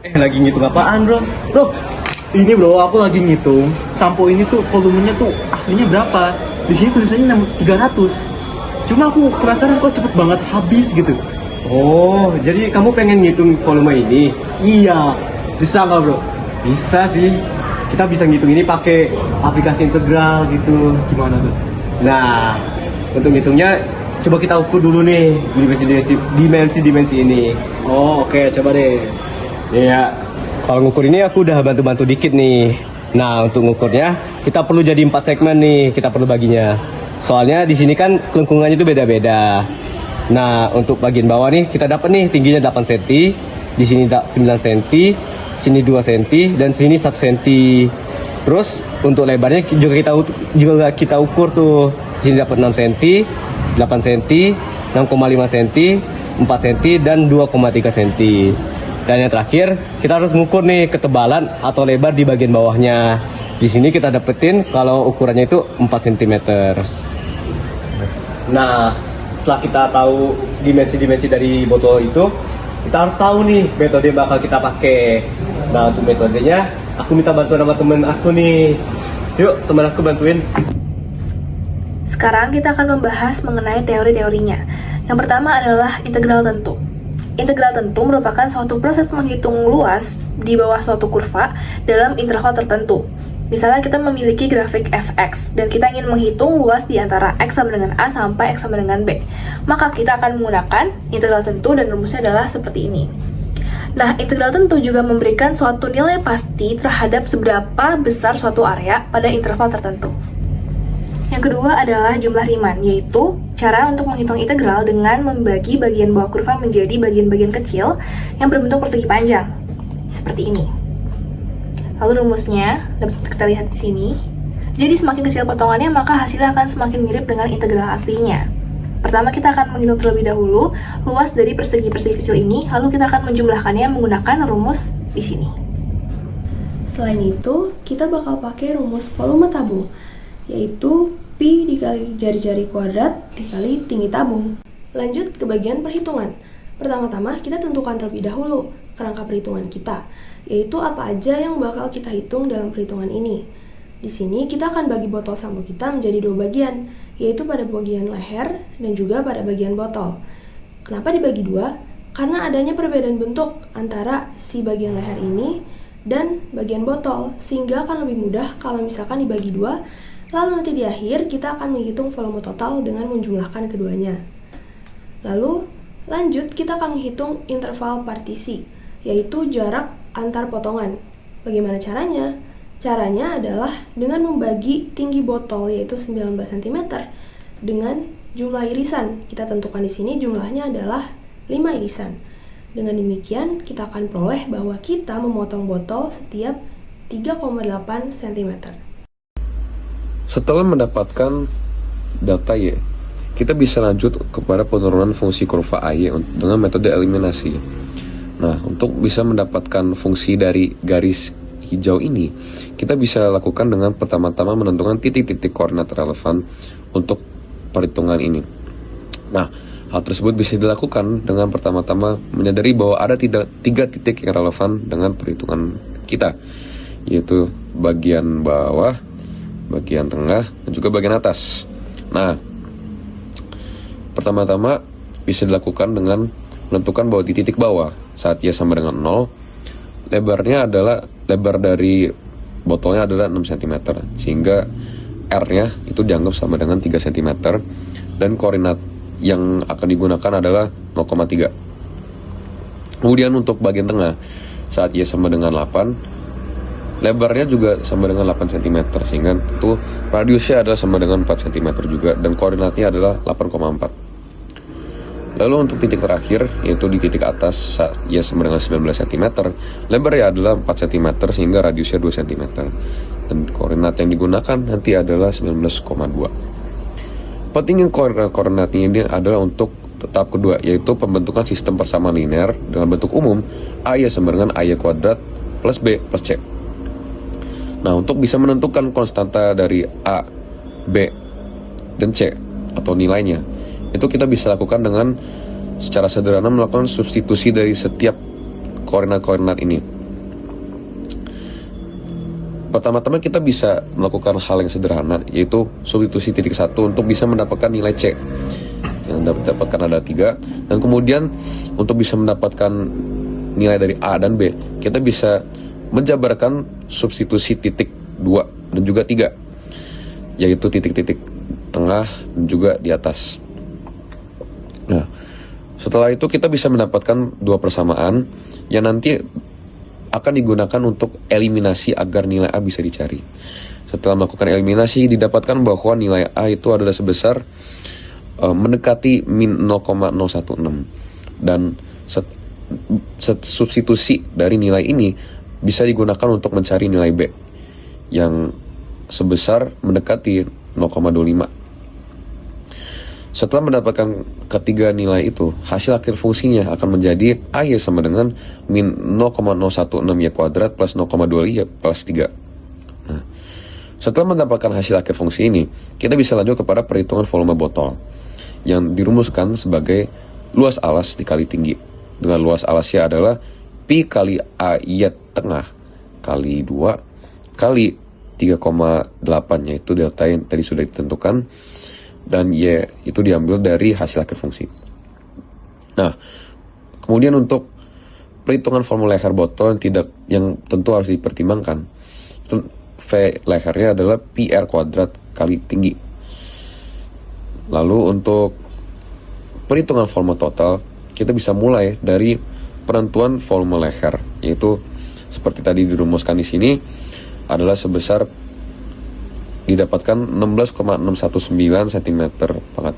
Lagi ngitung apaan bro? Bro, ini bro, aku lagi ngitung sampo ini tuh volumenya tuh aslinya berapa. Di sini tulisannya 300. Cuma aku penasaran kok cepet banget habis gitu. Oh, jadi kamu pengen ngitung volume ini? Iya, bisa nggak bro? Bisa sih. Kita bisa ngitung ini pakai aplikasi integral gitu. Gimana tuh? Nah, untuk ngitungnya coba kita ukur dulu nih dimensi ini. Oh oke, coba deh. Iya. Kalau ngukur ini aku udah bantu-bantu dikit nih. Nah, untuk ngukurnya kita perlu jadi 4 segmen nih, kita perlu baginya. Soalnya di sini kan kelengkungannya itu beda-beda. Nah, untuk bagian bawah nih kita dapat nih tingginya 8 cm, di sini 9 cm, sini 2 cm dan sini 1 cm. Terus untuk lebarnya juga kita ukur tuh. Di sini dapat 6 cm, 8 cm, 6,5 cm, 4 cm dan 2,3 cm. Dan yang terakhir, kita harus mengukur nih ketebalan atau lebar di bagian bawahnya. Di sini kita dapetin kalau ukurannya itu 4 cm. Nah, setelah kita tahu dimensi-dimensi dari botol itu, kita harus tahu nih metode bakal kita pakai. Nah, untuk metodenya, aku minta bantuan sama temen aku nih. Yuk, temen aku bantuin. Sekarang kita akan membahas mengenai teori-teorinya. Yang pertama adalah integral tentu. Integral tentu merupakan suatu proses menghitung luas di bawah suatu kurva dalam interval tertentu. Misalnya kita memiliki grafik fx dan kita ingin menghitung luas di antara x sama dengan a sampai x sama dengan b. Maka kita akan menggunakan integral tentu dan rumusnya adalah seperti ini. Nah, integral tentu juga memberikan suatu nilai pasti terhadap seberapa besar suatu area pada interval tertentu. Yang kedua adalah jumlah Riemann, yaitu cara untuk menghitung integral dengan membagi bagian bawah kurva menjadi bagian-bagian kecil yang berbentuk persegi panjang, seperti ini. Lalu rumusnya dapat kita lihat di sini. Jadi semakin kecil potongannya, maka hasilnya akan semakin mirip dengan integral aslinya. Pertama kita akan menghitung terlebih dahulu luas dari persegi-persegi kecil ini, lalu kita akan menjumlahkannya menggunakan rumus di sini. Selain itu, kita bakal pakai rumus volume tabung, yaitu pi dikali jari-jari kuadrat dikali tinggi tabung. Lanjut ke bagian perhitungan. Pertama-tama kita tentukan terlebih dahulu kerangka perhitungan kita, yaitu apa aja yang bakal kita hitung dalam perhitungan ini. Di sini kita akan bagi botol sampo kita menjadi 2 bagian, yaitu pada bagian leher dan juga pada bagian botol. Kenapa dibagi 2? Karena adanya perbedaan bentuk antara si bagian leher ini dan bagian botol, sehingga akan lebih mudah kalau misalkan dibagi 2. Lalu nanti di akhir kita akan menghitung volume total dengan menjumlahkan keduanya. Lalu lanjut kita akan menghitung interval partisi, yaitu jarak antar potongan. Bagaimana caranya? Caranya adalah dengan membagi tinggi botol yaitu 19 cm dengan jumlah irisan. Kita tentukan di sini jumlahnya adalah 5 irisan. Dengan demikian kita akan peroleh bahwa kita memotong botol setiap 3,8 cm. Setelah mendapatkan data Y, kita bisa lanjut kepada penurunan fungsi kurva AY dengan metode eliminasi. Nah, untuk bisa mendapatkan fungsi dari garis hijau ini, kita bisa lakukan dengan pertama-tama menentukan titik-titik koordinat relevan untuk perhitungan ini. Nah, hal tersebut bisa dilakukan dengan pertama-tama menyadari bahwa ada 3 titik yang relevan dengan perhitungan kita, yaitu bagian bawah, bagian tengah, dan juga bagian atas. Nah, pertama-tama bisa dilakukan dengan menentukan bahwa di titik bawah saat Y sama dengan 0, lebar dari botolnya adalah 6 cm, sehingga R-nya itu dianggap sama dengan 3 cm, dan koordinat yang akan digunakan adalah 0,3. Kemudian untuk bagian tengah, saat Y sama dengan 8, lebarnya juga sama dengan 8 cm, sehingga itu radiusnya adalah sama dengan 4 cm juga, dan koordinatnya adalah 8,4. Lalu untuk titik terakhir, yaitu di titik atas saat Y sama dengan 19 cm, lebarnya adalah 4 cm, sehingga radiusnya 2 cm, dan koordinat yang digunakan nanti adalah 19,2. Pentingnya koordinat ini adalah untuk tahap kedua, yaitu pembentukan sistem persamaan linear dengan bentuk umum AY sama dengan AY kuadrat plus B plus C. Nah, untuk bisa menentukan konstanta dari A, B, dan C atau nilainya, itu kita bisa lakukan dengan secara sederhana melakukan substitusi dari setiap koordinat-koordinat ini. Pertama-tama kita bisa melakukan hal yang sederhana, yaitu substitusi titik 1 untuk bisa mendapatkan nilai C. Yang dapatkan ada 3. Dan kemudian untuk bisa mendapatkan nilai dari A dan B, kita bisa menjabarkan substitusi titik 2 dan juga 3, yaitu titik-titik tengah dan juga di atas. Nah, setelah itu kita bisa mendapatkan dua persamaan yang nanti akan digunakan untuk eliminasi agar nilai A bisa dicari. Setelah melakukan eliminasi, didapatkan bahwa nilai A itu adalah sebesar mendekati min 0,016. Dan substitusi dari nilai ini bisa digunakan untuk mencari nilai B yang sebesar mendekati 0,25. Setelah mendapatkan ketiga nilai itu, hasil akhir fungsinya akan menjadi A-Y sama dengan min 0,016Y kuadrat plus 0,2Y plus 3. Nah, setelah mendapatkan hasil akhir fungsi ini, kita bisa lanjut kepada perhitungan volume botol yang dirumuskan sebagai luas alas dikali tinggi. Dengan luas alasnya adalah pi kali A-Y tengah kali 2 kali 3,8, yaitu delta yang tadi sudah ditentukan, dan Y itu diambil dari hasil akhir fungsi. Nah, kemudian untuk perhitungan volume leher botol yang tentu harus dipertimbangkan, itu V lehernya adalah PR kuadrat kali tinggi. Lalu untuk perhitungan volume total, kita bisa mulai dari penentuan volume leher, yaitu seperti tadi dirumuskan di sini adalah sebesar didapatkan 16,619 cm pangkat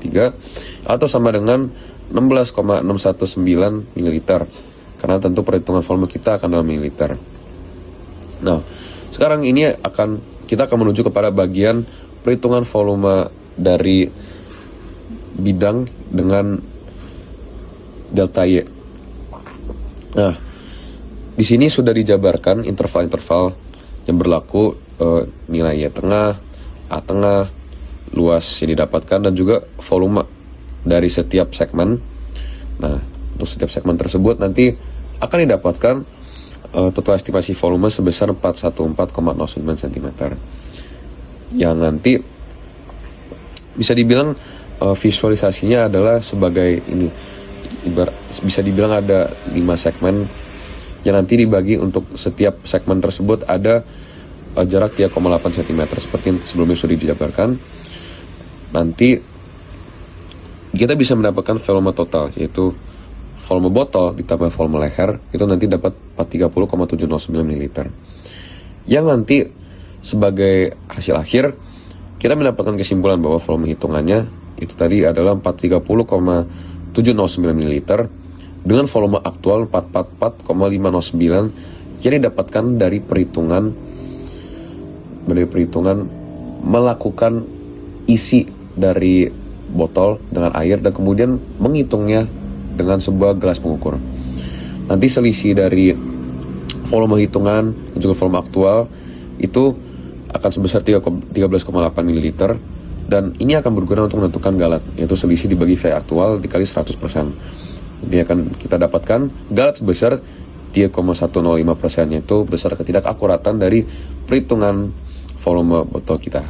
3 atau sama dengan 16,619 ml, karena tentu perhitungan volume kita akan dalam mililiter. Nah, sekarang ini kita akan menuju kepada bagian perhitungan volume dari bidang dengan delta Y. Nah, di sini sudah dijabarkan interval-interval yang berlaku, nilai Y tengah, A tengah, luas yang didapatkan, dan juga volume dari setiap segmen. Nah, untuk setiap segmen tersebut nanti akan didapatkan total estimasi volume sebesar 414,09 cm, yang nanti bisa dibilang visualisasinya adalah sebagai ini, bisa dibilang ada 5 segmen yang nanti dibagi untuk setiap segmen tersebut ada jarak 3,8 cm seperti yang sebelumnya sudah dijabarkan. Nanti kita bisa mendapatkan volume total, yaitu volume botol ditambah volume leher, itu nanti dapat 430,709 ml. Yang nanti sebagai hasil akhir kita mendapatkan kesimpulan bahwa volume hitungannya itu tadi adalah 430,709 ml dengan volume aktual 444,509 yang didapatkan dari perhitungan melakukan isi dari botol dengan air dan kemudian menghitungnya dengan sebuah gelas pengukur. Nanti selisih dari volume hitungan dan juga volume aktual itu akan sebesar 13,8 ml, dan ini akan berguna untuk menentukan galat, yaitu selisih dibagi V aktual dikali 100%. Ini akan kita dapatkan galat sebesar 3,105%, yaitu besar ketidakakuratan dari perhitungan volume botol kita.